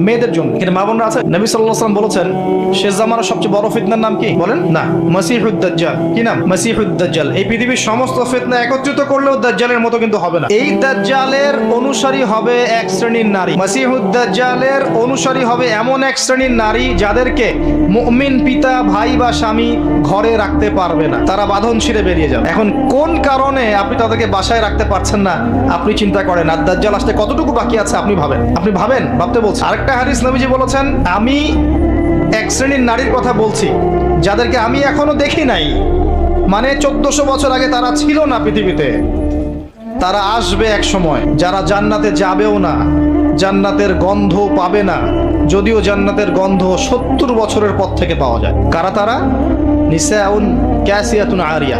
মেয়েদের জন্য। এখানে মা বোনরা আছে। নবী সাল্লাল্লাহু আলাইহি ওয়াসাল্লাম বলেছেন শেষ জামানার সবচেয়ে বড় ফিতনার নাম কি বলেন? না, মাসিহুদ দাজ্জাল। কি নাম? মাসিহুদ দাজ্জাল। এই পৃথিবীর সমস্ত ফিতনা একত্রিত করলেও দাজ্জালের মতো কিন্তু হবে না। এই দাজ্জালের অনুসারী হবে এক শ্রেণীর নারী। মাসিহুদ দাজ্জালের অনুসারী হবে এমন এক শ্রেণীর নারী যাদেরকে মুমিন পিতা, ভাই বা স্বামী ঘরে রাখতে পারবে না, তারা বাঁধন ছিঁড়ে বেরিয়ে যাবে। এখন কোন কারণে আপনি তাদেরকে বাসায় রাখতে পারছেন না আপনি চিন্তা করেন, আর দাজ্জাল আসতে কতটুকু বাকি আছে আপনি ভাবেন। ভাবতে বলছেন। আরেকটা হাদিস নবীজি বলেছেন, আমি এক শ্রেণীর নারীর কথা বলছি যাদেরকে আমি এখনো দেখি নাই, মানে 1400 বছর আগে তারা ছিল না পৃথিবীতে, তারা আসবে এক সময়, যারা জান্নাতে যাবেও না, জান্নাতের গন্ধ পাবে না, যদিও জান্নাতের গন্ধ 70 বছরের পর থেকে পাওয়া যায়। কারা তারা? নিসাউন কাসিয়াতুন আরিয়া,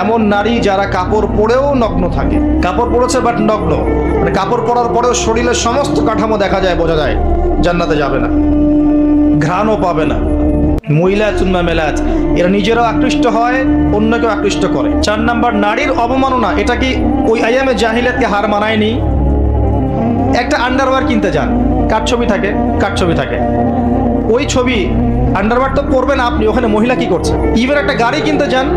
এমন নারী যারা কাপড় পরেও নগ্ন থাকে। কাপড় পরেছে বাট নগ্ন, মানে কাপড় পরার পরেও শরীরের সমস্ত কাঠামো দেখা যায়, বোঝা যায় জান্নাতে যাবে না, ঘ্রাণও পাবে না। মহিলাতুন মামেলাত, এরা নিজেরাও আকৃষ্ট হয়, অন্যকেও আকৃষ্ট করে। 4 নাম্বার, নারীর অবমাননা। এটা কি ওই আইয়ামে জাহিলিয়াতকে হার মানায়নি? একটা আন্ডারওয়্যার কিনতে যান, কার ছবি থাকে, ওই ছবি আন্ডারওয়্যার তো পরবেন আপনি, ওখানে মহিলা কি করছে? ইভেন একটা গাড়ি কিনতে যান,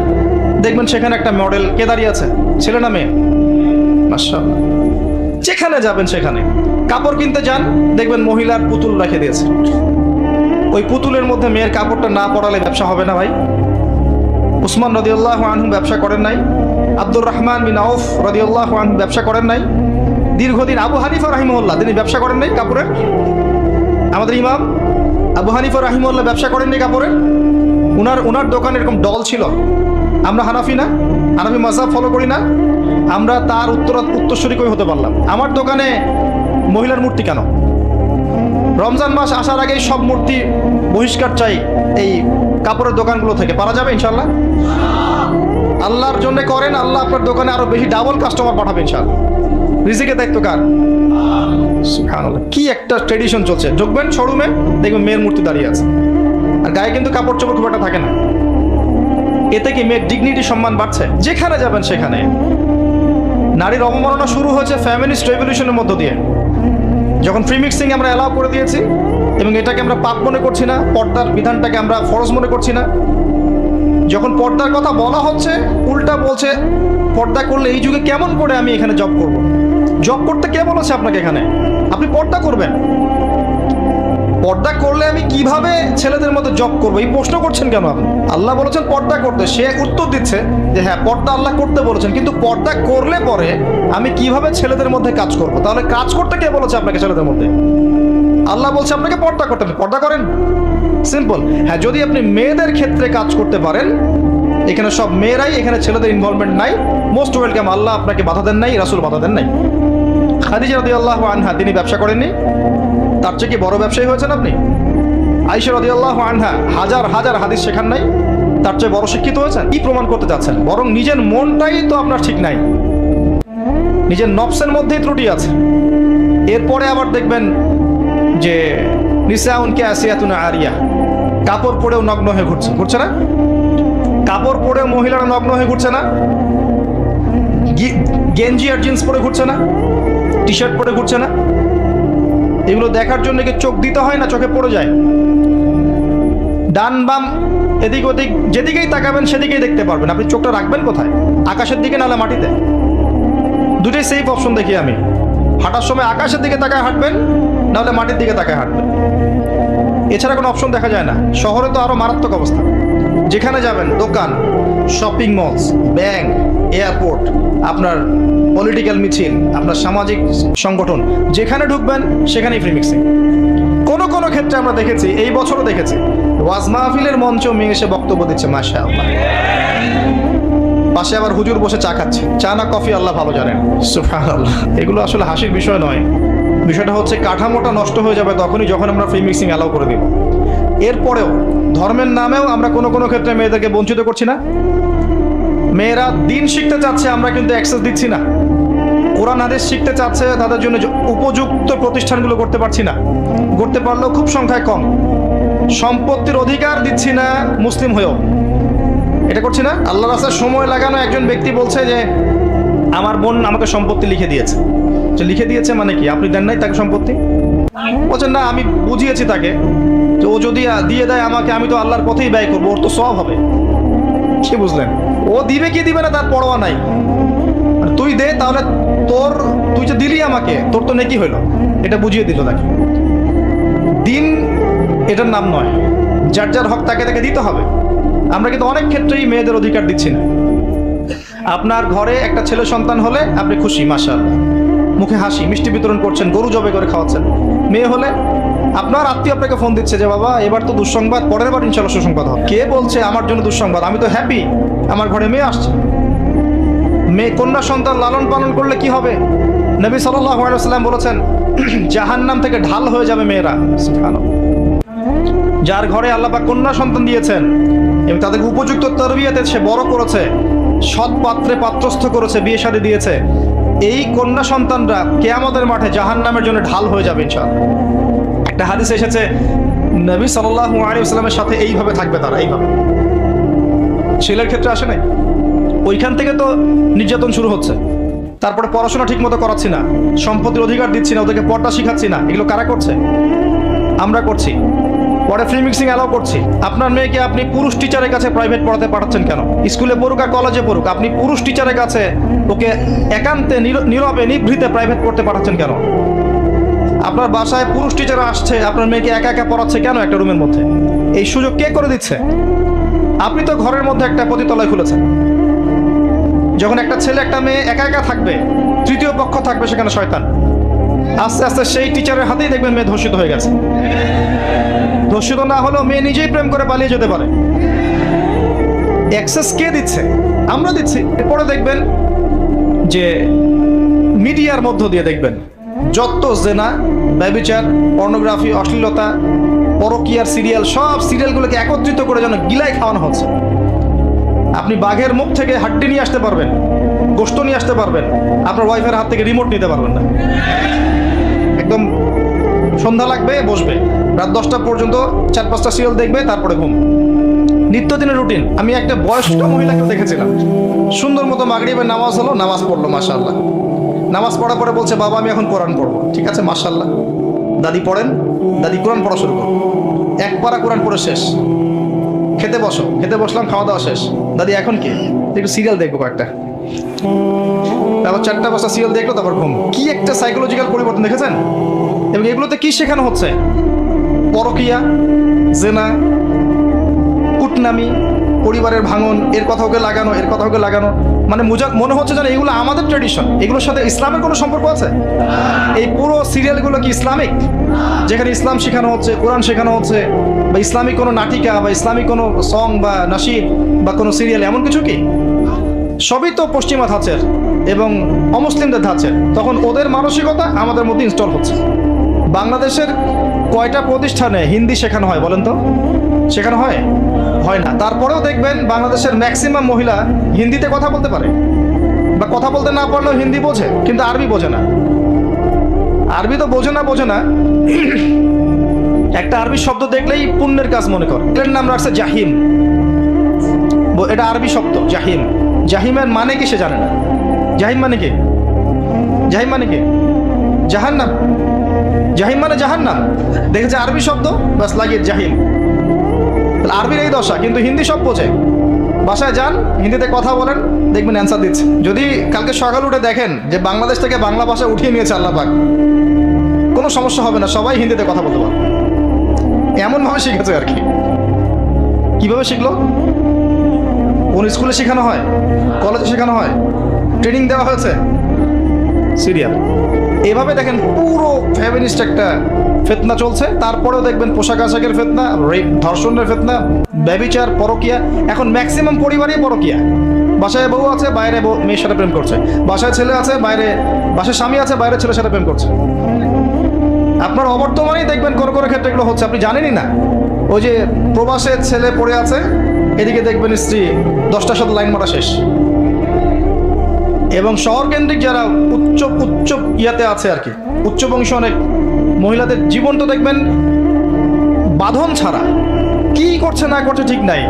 দেখবেন সেখানে একটা মডেল কে দাঁড়িয়ে আছে, ছেলে না মেয়ে? মাশাআল্লাহ। যেখানে যাবেন সেখানে। কাপড় কিনতে যান, দেখবেন মহিলার পুতুল রেখে দিয়েছে, ওই পুতুলের মধ্যে মেয়ের কাপড়টা না পরালে ব্যবসা হবে না ভাই। উসমান রাদিয়াল্লাহু আনহু ব্যবসা করেন নাই? আব্দুর রহমান বিন আউফ রাদিয়াল্লাহু আনহু ব্যবসা করেন নাই? দীর্ঘদিন আবু হানিফা রাহিমাহুল্লাহ তিনি ব্যবসা করেন নাই কাপড়ের? আমাদের ইমাম আবু হানিফা রাহিমাহুল্লাহ ব্যবসা করেননি কাপড়ের? উনার দোকানে এরকম ডল ছিল। আমরা হানাফি না, হানাফি মাযহাব ফলো করি না, আমরা তার উত্তরসূরি কই হতে পারলাম? আমার দোকানে মহিলার মূর্তি কেন? রমজান মাস আসার আগেই সব মূর্তি বহিষ্কার চাই এই কাপড়ের দোকানগুলো থেকে। পারা যাবে ইনশাআল্লাহ? আল্লাহর জন্য করেন, আল্লাহ আপনার দোকানে আরো বেশি ডাবল কাস্টমার পাঠাবে ইনশাআল্লাহ। রিজিকের দায়িত্ব কার? সুবহানাল্লাহ। কি একটা ট্রেডিশন চলছে, ঢুকবেন শোরুমে দেখবেন মেয়ের মূর্তি দাঁড়িয়ে আছে, আর গায়ে কিন্তু কাপড় চোপড় খুব একটা থাকে না। এতে কি মেয়ের ডিগনিটি, সম্মান বাড়ছে? যেখানে যাবেন সেখানে। নারীর অবমাননা শুরু হয়েছে ফ্যামিলিস্ট রেভলিউশনের মধ্য দিয়ে, যখন ফ্রি মিক্সিং আমরা অ্যালাউ করে দিয়েছি এবং এটাকে আমরা পাপ মনে করছি না, পর্দার বিধানটাকে আমরা ফরজ মনে করছি না। যখন পর্দার কথা বলা হচ্ছে উল্টা বলছে পর্দা করলে এই যুগে কেমন করে আমি এখানে জব করব? জব করতে কে বলেছে আপনাকে এখানে? আপনি পর্দা করবেন। পর্দা করলে আমি কিভাবে ছেলেদের মধ্যে জব করবো এই প্রশ্ন করছেন কেন আপনি? আল্লাহ বলেছেন পর্দা করতে, সে উত্তর দিচ্ছে যে হ্যাঁ পর্দা আল্লাহ করতে বলেছেন, কিন্তু পর্দা করলে পরে আমি কিভাবে ছেলেদের মধ্যে কাজ করব? তাহলে কাজ করতে কে বলেছে আপনাকে ছেলেদের মধ্যে? আল্লাহ বলছে আপনাকে পর্দা করতে, পর্দা করেন। সিম্পল। হ্যাঁ, যদি আপনি মেয়েদের ক্ষেত্রে কাজ করতে পারেন, এখানে সব মেয়েরাই, এখানে ছেলেদের ইনভলভমেন্ট নাই, মোস্ট ওয়েলকাম। আল্লাহ আপনাকে বাধা দেন নাই, রাসূল বাধা দেন নাই। খাদিজা রাদিয়াল্লাহু আনহা তিনি ব্যবসা করেননি? তার চেয়ে কি বড় ব্যবসায়ী হয়েছেন আপনি? আয়েশা রাদিয়াল্লাহু আনহা হাজার হাজার হাদিস শেখান নাই? তার চেয়ে বড় শিক্ষিত হয়েছেন? কি প্রমাণ করতে যাচ্ছেন? বরং নিজের মনটাই তো আপনার ঠিক নাই, নিজের নফসের মধ্যেই ত্রুটি আছে। এরপরে আবার দেখবেন যে নিসাউন কাসিয়াতুন আরিয়া, কাপড় পরেও নগ্ন হয়ে ঘুরছে না? কাপড় পরেও মহিলারা নগ্ন হয়ে ঘুরছে না? গেঞ্জি আর জিন্স পরে ঘুরছে না? টি শার্ট পরে ঘুরছে না? এগুলো দেখার জন্য কি চোখ দিতে হয় না? চোখে পড়ে যায়। ডান বাম এদিক ওদিক যেদিকেই তাকাবেন সেদিকেই দেখতে পারবেন। আপনি চোখটা রাখবেন কোথায়? আকাশের দিকে নাহলে মাটিতে? দুটোই সেফ অপশন দেখি আমি। হাঁটার সময় আকাশের দিকে তাকায় হাঁটবেন, নাহলে মাটির দিকে তাকায় হাঁটবেন। এছাড়া কোনো অপশন দেখা যায় না। শহরে তো আরো মারাত্মক অবস্থা। যেখানে যাবেন, দোকান, শপিং মলস, ব্যাংক, এয়ারপোর্ট, আপনার পলিটিক্যাল মিছিল, আপনার সামাজিক সংগঠন, যেখানে ঢুকবেন সেখানেই ফ্রি মিক্সিং। কোনো ক্ষেত্রে আমরা দেখেছি, এই বছরও দেখেছি, ওয়াজ মাহফিলের মঞ্চ মেয়ে এসে বক্তব্য দিচ্ছে, মাশাআল্লাহ। পাশে আবার হুজুর বসে চা খাচ্ছে, চা না কফি আল্লাহ ভালো জানেন। সুবহানাল্লাহ। এগুলো আসলে হাসির বিষয় নয়। বিষয়টা হচ্ছে কাঠামোটা নষ্ট হয়ে যাবে তখনই যখন আমরা ফ্রি মিক্সিং অ্যালাউ করে দিব। এরপরেও ধর্মের নামেও আমরা কোনো ক্ষেত্রে মেয়েদেরকে বঞ্চিত করছি না। মেয়েরা দিন শিখতে চাচ্ছে, আমরা কিন্তু অ্যাক্সেস দিচ্ছি না। কোরআন হাদিস শিখতে চাচ্ছে, তাদের জন্য উপযুক্ত প্রতিষ্ঠানগুলো করতে পারছি না, করতে পারলেও খুব সংখ্যায় কম। সম্পত্তির অধিকার দিচ্ছি না মুসলিম হয়েও, এটা করছি না। আল্লাহর রাস্তায় সময় লাগানো একজন ব্যক্তি বলছে যে আমার বোন আমাকে সম্পত্তি লিখে দিয়েছে। লিখে দিয়েছে মানে কি? আপনি দেন নাই তাকে সম্পত্তি? বলছেন না, আমি বুঝিয়েছি তাকে যে ও যদি দিয়ে দেয় আমাকে, আমি তো আল্লাহর পথেই ব্যয় করবো, ওর তো সওয়াব হবে। কি বুঝলেন? ও দিবে কি দিবে না তার পরোয়া নাই, তুই দে, তাহলে তুই যে দিলি আমাকে, তোর তো নেকি হইলো, এটা বুঝিয়ে দিল তাকে। দিন এটার নাম নয়, যার যার হক তাকে তাকে দিতে হবে। আমরা কিন্তু অনেক ক্ষেত্রেই মেয়েদের অধিকার দিচ্ছি না। আপনার ঘরে একটা ছেলে সন্তান হলে আপনি খুশি, মাশাআল্লাহ, মুখে হাসি, মিষ্টি বিতরণ করছেন, গরু জবে করে খাওয়াচ্ছেন। মেয়ে হলে আপনার আত্মীয় আপনাকে ফোন দিচ্ছে যে বাবা এবার তো দুঃসংবাদ, পরের বার ইনশাআল্লাহ সুসংবাদ হবে। কে বলছে আমার জন্য দুঃসংবাদ? আমি তো হ্যাপি, আমার ঘরে মেয়ে আসছে। মেয়ে কন্যা সন্তান লালন পালন করলে কি হবে? নবী সাল্লাল্লাহু আলাইহি ওয়াসাল্লাম বলেছেন জাহান্নাম থেকে ঢাল হয়ে যাবে মেয়েরা। সুবহানাল্লাহ। যার ঘরে আল্লাহ পাক কন্যা সন্তান দিয়েছেন এবং তাদেরকে উপযুক্ত তরবিয়াতে সে বড় করেছে, সৎ পাত্রে পাত্রস্থ করেছে, বিয়ে শাদী দিয়েছে, এই কন্যা সন্তানরা কিয়ামতের মাঠে জাহান্নামের জন্য ঢাল হয়ে যাবে ইনশাআল্লাহ। একটা হাদিস এসেছে নবী সাল্লাল্লাহু আলাইহি ওয়াসাল্লামের সাথে এইভাবে থাকবে তারা, এইভাবে। ছেলের ক্ষেত্রে আসে নাই, ওইখান থেকে তো নির্যাতন শুরু হচ্ছে। তারপরে পড়াশোনা ঠিক মতো করাচ্ছি না, সম্পত্তির অধিকার দিচ্ছি না, ওদেরকে পর্দা শিখাচ্ছি না, এগুলো কারা করছে? আমরা করছি। পরে ফ্রি মিক্সিং অ্যালাউ করছি। আপনার মেয়েকে আপনি পুরুষ টিচারের কাছে প্রাইভেট পড়াতে পাঠাচ্ছেন কেন? স্কুলে পড়ুক আর কলেজে পড়ুক, আপনি পুরুষ টিচারের কাছে ওকে একান্তে নীরবে নিভৃতে প্রাইভেট পড়তে পাঠাচ্ছেন কেন? আপনার বাসায় পুরুষ টিচার আসছে, আপনার মেয়েকে একা একা পড়াচ্ছে কেন একটা রুমের মধ্যে? এই সুযোগ কে করে দিচ্ছে? আপনি তো ঘরের মধ্যে একটা পতিতালয় খুলেছেন। যখন একটা ছেলে একটা মেয়ে একা একা থাকবে, তৃতীয় পক্ষ থাকবে সেখানে শয়তান, আস্তে আস্তে সেই টিচারের হাতেই দেখবেন মেয়ে ধর্ষিত হয়ে গেছে। ধর্ষিত না হলেও মেয়ে নিজেই প্রেম করে পালিয়ে যেতে পারে। অ্যাক্সেস কে দিচ্ছে? আমরা দিচ্ছি। এরপরে দেখবেন যে মিডিয়ার মধ্য দিয়ে দেখবেন যত জেনা, ব্যভিচার, পর্নোগ্রাফি, অশ্লীলতা, পরকীয়ার সিরিয়াল, সব সিরিয়ালগুলোকে একত্রিত করে যেন গিলাই খাওয়ানো হচ্ছে। আপনি বাঘের মুখ থেকে হাড্ডি নিয়ে আসতে পারবেন, গোশত নিয়ে আসতে পারবেন, আপনার ওয়াইফের হাত থেকে রিমোট নিতে পারবেন না। একদম সন্ধ্যা লাগবে, বসবে, রাত 10টা পর্যন্ত 4-5টা সিরিয়াল দেখবে, তারপরে ঘুম। নিত্যদিনের রুটিন। আমি একটা বয়স্ক মহিলাকে দেখেছিলাম, সুন্দর মতো মাগরিবের নামাজ হলো, নামাজ পড়লো, মাশাআল্লাহ। নামাজ পড়ার পরে বলছে বাবা আমি এখন কোরআন পড়বো। ঠিক আছে, মাশাআল্লাহ, দাদি পড়েন। দাদি কোরআন পড়া শুরু করো, এক পারা কোরআন পড়ে শেষ। খেতে বসো, খেতে বসলাম, খাওয়া দাওয়া শেষ। দাদি এখন কি? একটু সিরিয়াল দেখবো কয়েকটা। তারপর 4টা-5টা সিরিয়াল দেখলো, তারপর ঘুম। কি একটা সাইকোলজিক্যাল পরিবর্তন দেখেছেন? এবং এগুলোতে কি শেখানো হচ্ছে? পরকীয়া, জেনা, কুটনামি, পরিবারের ভাঙন, এর কথা ওকে লাগানো, এর কথা ওকে লাগানো। মানে মনে হচ্ছে যেন এগুলো আমাদের ট্রেডিশন, এগুলোর সাথে ইসলামের কোনো সম্পর্ক আছে? এই পুরো সিরিয়ালগুলো কি ইসলামিক? যেখানে ইসলাম শেখানো হচ্ছে, কোরআন শেখানো হচ্ছে, বা ইসলামিক কোনো নাটিকা বা ইসলামিক কোনো সং বা নাশিদ বা কোনো সিরিয়াল, এমন কিছু কি? সবই তো পশ্চিমা ধাঁচের এবং অমুসলিমদের ধাঁচের। তখন ওদের মানসিকতা আমাদের মধ্যে ইনস্টল হচ্ছে। বাংলাদেশের কয়টা প্রতিষ্ঠানে হিন্দি শেখানো হয় বলেন তো? শেখানো হয়? হয় না। তারপরেও দেখবেন বাংলাদেশের ম্যাক্সিমাম মহিলা হিন্দিতে কথা বলতে পারে, বা কথা বলতে না পারলেও হিন্দি বোঝে, কিন্তু আরবি বোঝে না। আরবি তো বোঝে না, একটা আরবি শব্দ দেখলেই পুণ্যের কাজ মনে করে। এর নাম রাখছে জাহিম। এটা আরবি শব্দ, জাহিম। জাহিমের মানে কি সে জানে না। জাহিম মানে কি? জাহিম মানে কি? জাহান্নাম। জাহিম মানে জাহান্নাম। দেখেছে আরবি শব্দ, বাস লাগিয়ে জাহিম। আরবির এই দশা, কিন্তু হিন্দি সব বোঝে। বাসায় যান, হিন্দিতে কথা বলেন, দেখবেন অ্যান্সার দিচ্ছে। যদি কালকে সকালে উঠে দেখেন যে বাংলাদেশ থেকে বাংলা ভাষা উঠিয়ে নিয়েছে আল্লাহ পাক, কোনো সমস্যা হবে না, সবাই হিন্দিতে কথা বলতে পারবে। এমনভাবে শিখেছে আর কি। কিভাবে শিখলো? কোন স্কুলে শেখানো হয়? কলেজে শেখানো হয়? ট্রেনিং দেওয়া হয়েছে? সিরিয়াল। এভাবে দেখেন পুরো ফেমিনিস্ট একটা ফিতনা চলছে। তারপরেও দেখবেন পোশাক আশাকের ফিতনা, রেপ, ধর্ষণের ফিতনা, ব্যভিচার, পরকীয়া। এখন ম্যাক্সিমাম পরিবারই পরকীয়া। বাসায় বউ আছে, বাইরে মেয়ের সাথে প্রেম করছে। বাসায় ছেলে আছে, বাসায় স্বামী আছে, বাইরে ছেলের সাথে প্রেম করছে। আপনার অবর্তমানেই দেখবেন কোনো ক্ষেত্রে এগুলো হচ্ছে, আপনি জানেনই না। ওই যে প্রবাসে ছেলে পড়ে আছে, এদিকে দেখবেন স্ত্রী 10টার সাথে লাইন মারা শেষ। এবং শহর কেন্দ্রিক যারা উচ্চ ইয়াতে আছে আর কি, উচ্চ বংশ অনেক মহিলাদের জীবন তো দেখবেন বাঁধন ছাড়া। কি করছে না করছে ঠিক নাই,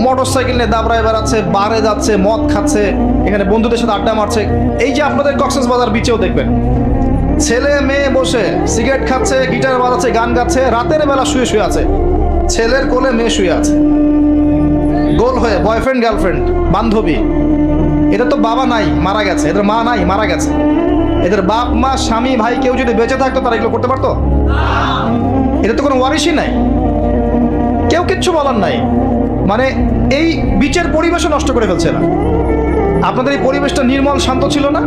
মোটর সাইকেল নিয়ে দাবড়ায় বেড়াচ্ছে, বারে যাচ্ছে, মদ খাচ্ছে, এখানে বন্ধুদের সাথে আড্ডা মারছে। এই যে আপনাদের কক্সবাজার বিচেও দেখবেন ছেলে মেয়ে বসে সিগারেট খাচ্ছে, গিটার বাজাচ্ছে, গান গাচ্ছে, রাতের বেলা শুয়ে শুয়ে আছে, ছেলের কোলে মেয়ে শুয়ে আছে, গোল হয়ে বয়ফ্রেন্ড গার্লফ্রেন্ড বান্ধবী। এদের তো বাবা নাই, মারা গেছে, এদের মা নাই, মারা গেছে। এদের বাপ মা স্বামী ভাই কেউ যদি বেঁচে থাকতো তারা এগুলো করতে পারতো? এদের তো কোনো ওয়ারিশই নাই, কেউ কিচ্ছু বলার নাই। মানে এই বিচের পরিবেশও নষ্ট করে ফেলছে না। আপনাদের এই পরিবেশটা নির্মল শান্ত ছিল না?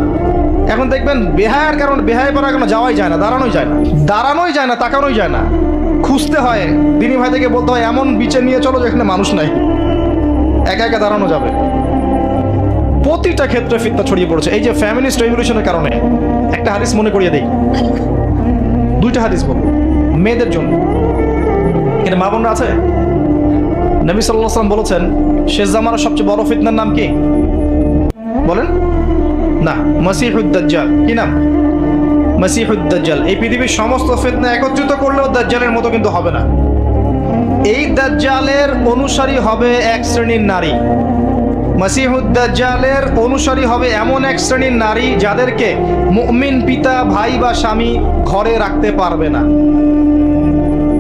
এখন দেখবেন বেহায়ের কারণে বেহায় পাড়া কোনো যাওয়াই যায় না, দাঁড়ানোই যায় না, তাকানোই যায় না, খুঁজতে হয়। দিনী ভাই থেকে বলতে হয় এমন বিচে নিয়ে চলো যেখানে মানুষ নাই, একা একা দাঁড়ানো যাবে। প্রতিটা ক্ষেত্রে ফিতনা ছড়িয়ে পড়েছে এই যে ফ্যামিলিস্ট রেভলিউশনের কারণে। একটা হাদিস মনে করিয়ে দেই, দুইটা হাদিস বলবো মেয়েদের জন্য। এখানে মা বোনরা আছে? নবী সাল্লাল্লাহু আলাইহি ওয়াসাল্লাম বলেছেন শেষ জামানার সবচেয়ে বড় ফিতনার নাম কি? বলেন না, মাসিহুদ দাজ্জাল। কি নাম? মাসিহুদ দাজ্জাল। এই পৃথিবীর সমস্ত ফিতনা একত্রিত করলেও দাজ্জালের মতো কিন্তু হবে না। এই দাজ্জালের অনুসারী হবে এক শ্রেণীর নারী। মাসিহুদ দাজ্জালের অনুসারী হবে এমন এক শ্রেণীর নারী যাদেরকে মুমিন পিতা, ভাই বা স্বামী ঘরে রাখতে পারবে না,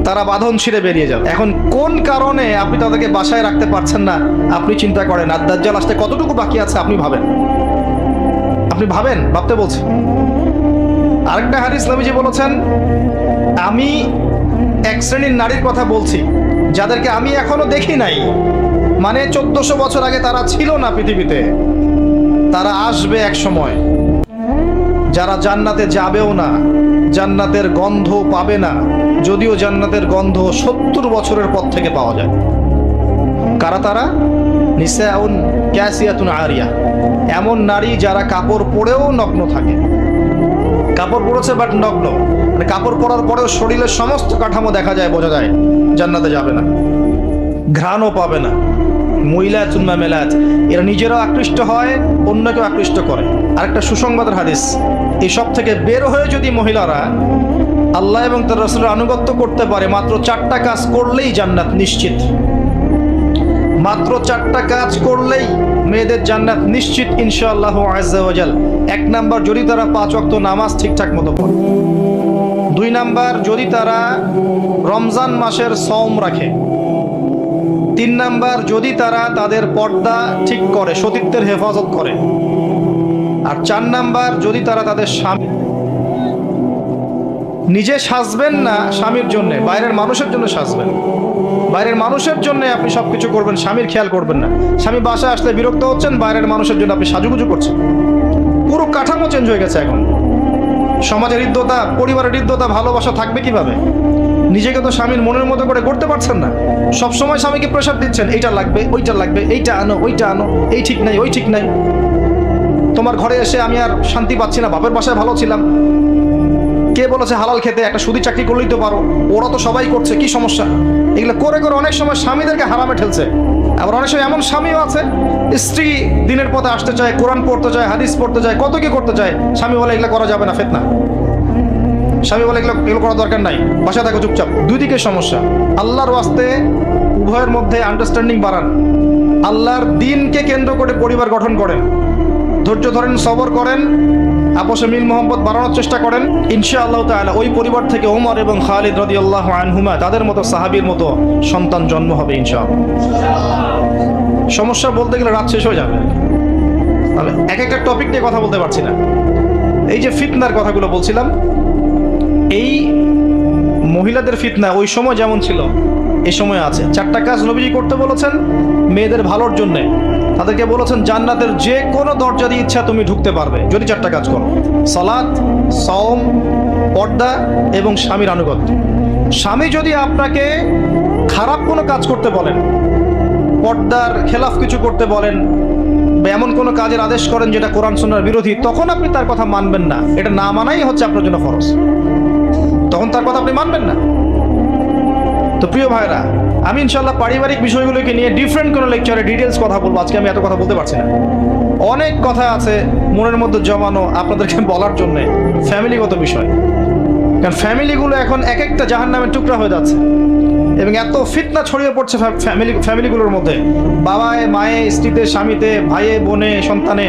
তারা বাঁধন ছিঁড়ে বেরিয়ে যাবে। এখন কোন কারণে আপনি তাদেরকে বাসায় রাখতে পারছেন না আপনি চিন্তা করেন, আর দাজ্জাল আসতে কতটুকু বাকি আছে আপনি ভাবেন। ভাবতে বলছি। আরেকটা হাদিস নবীজি বলেছেন, আমি এক শ্রেণীর নারীর কথা বলছি যাদেরকে আমি এখনো দেখি নাই, মানে 1400 বছর আগে তারা ছিল না পৃথিবীতে, তারা আসবে এক সময়, যারা জান্নাতে যাবেও না, জান্নাতের গন্ধ পাবে না, যদিও জান্নাতের গন্ধ 70 বছরের পর থেকে পাওয়া যায়। কারা তারা? নিসাউন কাসিয়াতুন আরিয়া, এমন নারী যারা কাপড় পরেও নগ্ন থাকে। কাপড় পরেছে বাট নগ্ন, মানে কাপড় পরার পরেও শরীরের সমস্ত কাঠামো দেখা যায়, বোঝা যায় জান্নাতে যাবে না, ঘ্রাণও পাবে না। মহিলাতুন মামেলাত, এরা নিজেরাও আকৃষ্ট হয়, অন্যকেও আকৃষ্ট করে। আরেকটা সুসংবাদের হাদিস, এসব থেকে বের হয়ে যদি মহিলারা আল্লাহ এবং তার রাসূলের আনুগত্য করতে পারে, মাত্র 4টা কাজ করলেই জান্নাত নিশ্চিত। মাত্র 4টা কাজ করলেই মেয়েদের জান্নাত নিশ্চিত ইনশাআল্লাহু আযজা ওয়া জাল। 1 নাম্বার, যদি তারা 5 ওয়াক্ত নামাজ ঠিকঠাক মতো পড়ে। 2 নাম্বার, যদি তারা রমজান মাসের সওম রাখে। 3 নাম্বার, যদি তারা তাদের পর্দা ঠিক করে, সতীত্বের হেফাজত করে। আর 4 নাম্বার, যদি তারা তাদের স্বামী, নিজে সাজবেন না স্বামীর জন্য, বাইরের মানুষের জন্য সাজবেন। বাইরের মানুষের জন্য আপনি সবকিছু করবেন, স্বামীর খেয়াল করবেন না। স্বামী বাসায় আসলে বিরক্ত হচ্ছেন, বাইরের মানুষের জন্য আপনি সাজুগুজু করছেন। পুরো কাঠামো চেঞ্জ হয়ে গেছে এখন। সমাজের হৃদ্যতা, পরিবারের হৃদ্যতা, ভালোবাসা থাকবে কিভাবে? নিজেকে তো স্বামীর মনের মতো করে করতে পারছেন না। সবসময় স্বামীকে প্রেশার দিচ্ছেন, এইটা লাগবে, ওইটা লাগবে, এইটা আনো, ওইটা আনো, এই ঠিক নাই, ওই ঠিক নাই। তোমার ঘরে এসে আমি আর শান্তি পাচ্ছি না, বাপের বাসায় ভালো ছিলাম। কে বলেছে হালাল খেতে? একটা সুদি চাকরি করলেই তো পারো, ওরা তো সবাই করছে, কি সমস্যা? এগুলো করে করে অনেক সময় স্বামীদেরকে হারামে ঠেলছে। আবার অনেক সময় এমন স্বামীও আছে, স্ত্রী দিনের পথে আসতে চায়, কোরআন পড়তে চায়, হাদিস পড়তে চায়, কত কি করতে চায়, স্বামী বলে এগুলো করা যাবে না, ফিতনা। স্বামী বলে এগুলো করার দরকার নাই, বাসায় থাকো চুপচাপ। দুই দিকের সমস্যা। আল্লাহর ওয়াস্তে উভয়ের মধ্যে আন্ডারস্ট্যান্ডিং বাড়ান, আল্লাহর দ্বীনকে কেন্দ্র করে পরিবার গঠন করেন, ধৈর্য ধরেন, সবর করেন, আপোষে মিল মোহাম্মত বাড়ানোর চেষ্টা করেন। ইনশাআল্লাহ তাআলা ওই পরিবার থেকে ওমর এবং খালিদ রাদিয়াল্লাহু আনহুমা, তাদের মতো সাহাবীর মতো সন্তান জন্ম হবে ইনশাআল্লাহ। সমস্যা বলতে গেলে রাত শেষ হয়ে যাবে, আমি এক একটা টপিক নিয়ে কথা বলতে পারছি না। এই যে ফিতনার কথাগুলো বলছিলাম, এই মহিলাদের ফিতনা ওই সময় যেমন ছিল এই সময় আছে। 4টা কাজ নবীজি করতে বলেছেন মেয়েদের ভালোর জন্য। তাদেরকে বলেছেন জান্নাতের যে কোনো দরজা দিয়ে ইচ্ছা তুমি ঢুকতে পারবে যদি 4টা কাজ করো: সালাত, সওম, পর্দা এবং স্বামীর আনুগত্য। স্বামী যদি আপনাকে খারাপ কোনো কাজ করতে বলেন, পর্দার খেলাফ কিছু করতে বলেন, বা এমন কোনো কাজের আদেশ করেন যেটা কোরআন সুন্নাহর বিরোধী, তখন আপনি তার কথা মানবেন না। এটা না মানাই হচ্ছে আপনার জন্য ফরজ, তখন তার কথা আপনি মানবেন না। তো প্রিয় ভাইরা, আমি ইনশাআল্লাহ পারিবারিক বিষয়গুলোকে নিয়ে ডিফারেন্ট কোনো লেকচারে ডিটেলস কথা বলবো। আজকে আমি এত কথা বলতে পারছি না, অনেক কথা আছে মনের মধ্যে জমানো আপনাদেরকে বলার জন্য, ফ্যামিলিগত বিষয়। কারণ ফ্যামিলিগুলো এখন এক একটা জাহান্নামের টুকরা হয়ে যাচ্ছে এবং এত ফিতনা ছড়িয়ে পড়ছে ফ্যামিলিগুলোর মধ্যে, বাবায়, মায়ে, স্ত্রীতে, স্বামীতে, ভাইয়ে, বোনে, সন্তানে,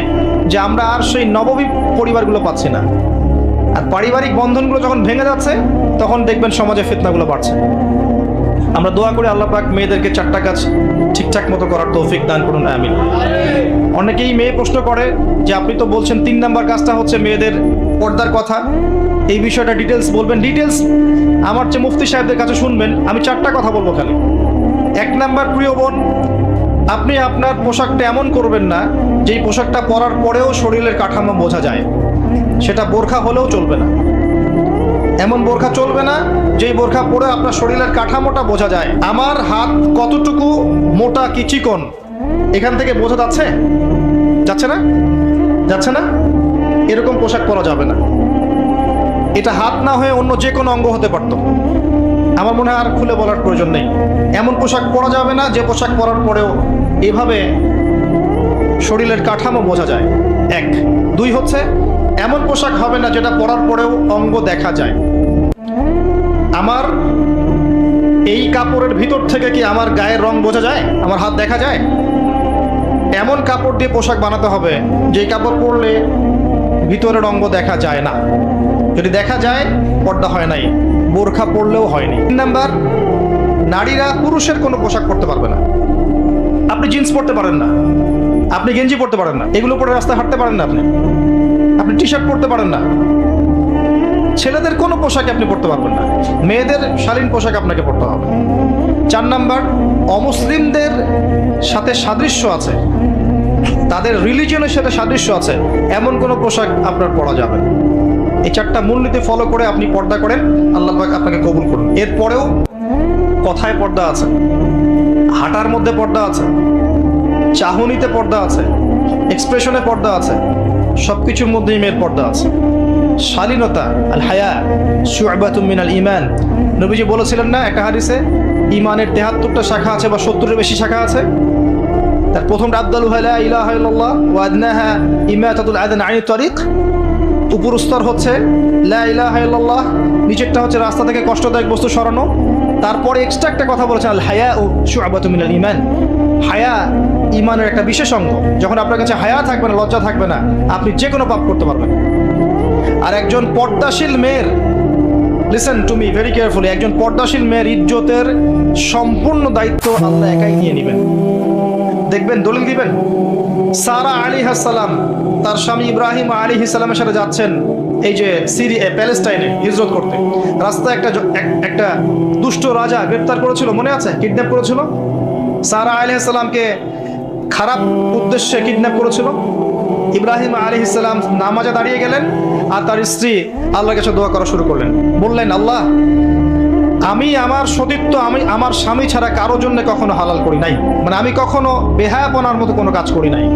যে আমরা আর সেই নববী পরিবারগুলো পাচ্ছি না। আর পারিবারিক বন্ধনগুলো যখন ভেঙে যাচ্ছে তখন দেখবেন সমাজে ফিতনাগুলো বাড়ছে। আমরা দোয়া করি আল্লাহ পাক মেয়েদেরকে 4টা কাজ ঠিকঠাক মতো করার তৌফিক দান করুন, আমিন। অনেকেই মেয়ে প্রশ্ন করে যে আপনি তো বলছেন 3 নাম্বার কাজটা হচ্ছে মেয়েদের পর্দার কথা, এই বিষয়টা ডিটেলস বলবেন। ডিটেলস আমার চেয়ে মুফতি সাহেবদের কাছে শুনবেন, আমি 4টা কথা বলবো খালি। 1 নাম্বার, প্রিয় বোন, আপনি আপনার পোশাকটা এমন করবেন না যেই পোশাকটা পরার পরেও শরীরের কাঠামো বোঝা যায়। সেটা বোরখা হলেও চলবে না, এমন বোরখা চলবে না যেই বোরখা পরে আপনার শরীরের কাঠামোটা বোঝা যায়। আমার হাত কতটুকু মোটা কি চিকন এখান থেকে বোঝা যাচ্ছে? যাচ্ছে না? যাচ্ছে না? এরকম পোশাক পরা যাবে না। এটা হাত না হয়ে অন্য যে কোনো অঙ্গ হতে পারত। আমার মনে হয় আর খুলে বলার প্রয়োজন নেই। এমন পোশাক পরা যাবে না যে পোশাক পরার পরেও এভাবে শরীরের কাঠামো বোঝা যায়। 1। 2 হচ্ছে এমন পোশাক হবে না যেটা পরার পরেও অঙ্গ দেখা যায়। আমার এই কাপড়ের ভিতর থেকে কি আমার গায়ের রং বোঝা যায়? আমার হাত দেখা যায়? এমন কাপড় দিয়ে পোশাক বানাতে হবে যে কাপড় পরলে ভিতরের অঙ্গ দেখা যায় না। যদি দেখা যায় পর্দা হয় নাই, বোরখা পরলেও হয়নি। 3 নাম্বার, নারীরা পুরুষের কোনো পোশাক পরতে পারবে না। আপনি জিন্স পরতে পারেন না, আপনি গেঞ্জি পরতে পারেন না, এগুলো পরে রাস্তায় হাঁটতে পারেন না, আপনি টি শার্ট পরতে পারেন না। ছেলেদের কোনো পোশাক আপনি পরতে পারবেন না, মেয়েদের শালীন পোশাক আপনাকে পরতে হবে। 4 নাম্বার, অমুসলিমদের সাথে সাদৃশ্য আছে, তাদের রিলিজিয়নের সাথে সাদৃশ্য আছে এমন কোনো পোশাক আপনার পরা যাবে না। এই 4টা মূলনীতি ফলো করে আপনি পর্দা করেন, আল্লাহ পাক আপনাকে কবুল করুন। এরপরেও কথায় পর্দা আছে, হাঁটার মধ্যে পর্দা আছে, চাহনিতে পর্দা আছে, এক্সপ্রেশনে পর্দা আছে, সবকিছুর মধ্যেই মেয়ের পর্দা আছে। শালীনতা, আল হায়া শু'বাতুম মিনাল ঈমান, নবীজি বলেছিলেন না একটা হাদিসে, ঈমানের 73টা শাখা আছে বা 70-এর বেশি শাখা আছে। তার প্রথমটা আফদালুহা লা ইলাহা ইল্লাল্লাহ ওয়া আদনাহা ইমাতাতুল আযান আনিত তারিক। উপর স্তর হচ্ছে লা ইলাহা ইল্লাল্লাহ, নিচেরটা হচ্ছে রাস্তা থেকে কষ্টদায়ক বস্তু সরানো। তারপরে এক্সট্রা একটা কথা বলেছেন, আল হায়া শু'বাতুম মিনাল ঈমান, হায়া ঈমানের একটা বিশেষ অঙ্গ। যখন আপনার কাছে হায়া থাকবে না, লজ্জা থাকবে না, আপনি যে কোনো পাপ করতে পারবেন। আর একজন পর্দাশীল মেয়ের, listen to me very carefully, একজন পর্দাশীল মেয়ের ইজ্জতের সম্পূর্ণ দায়িত্ব আল্লাহ একাই নিয়ে নেবেন। দেখবেন, দলিল দিবেন। সারা আলাইহিস সালাম তার স্বামী ইব্রাহিম আলাইহিস সালামের সাথে যাচ্ছেন এই যে প্যালেস্টাইনে হিজরত করতে। রাস্তায় একটা দুষ্ট রাজা গ্রেফতার করেছিল, মনে আছে? কিডন্যাপ করেছিল। সারা আলাইহিস সালামকে খারাপ উদ্দেশ্যে কিডন্যাপ করেছিল। ইব্রাহিম আলাইহিস সালাম নামাজে দাঁড়িয়ে গেলেন আর তার স্ত্রী আল্লাহর কাছে দোয়া করা শুরু করলেন। বললেন, আল্লাহ, আমি আমার সতীত্ব আমি আমার স্বামী ছাড়া কারোর জন্য কখনো হালাল করি নাই, মানে আমি কখনো বেহায়াপনার মতো কোনো কাজ করি নাই।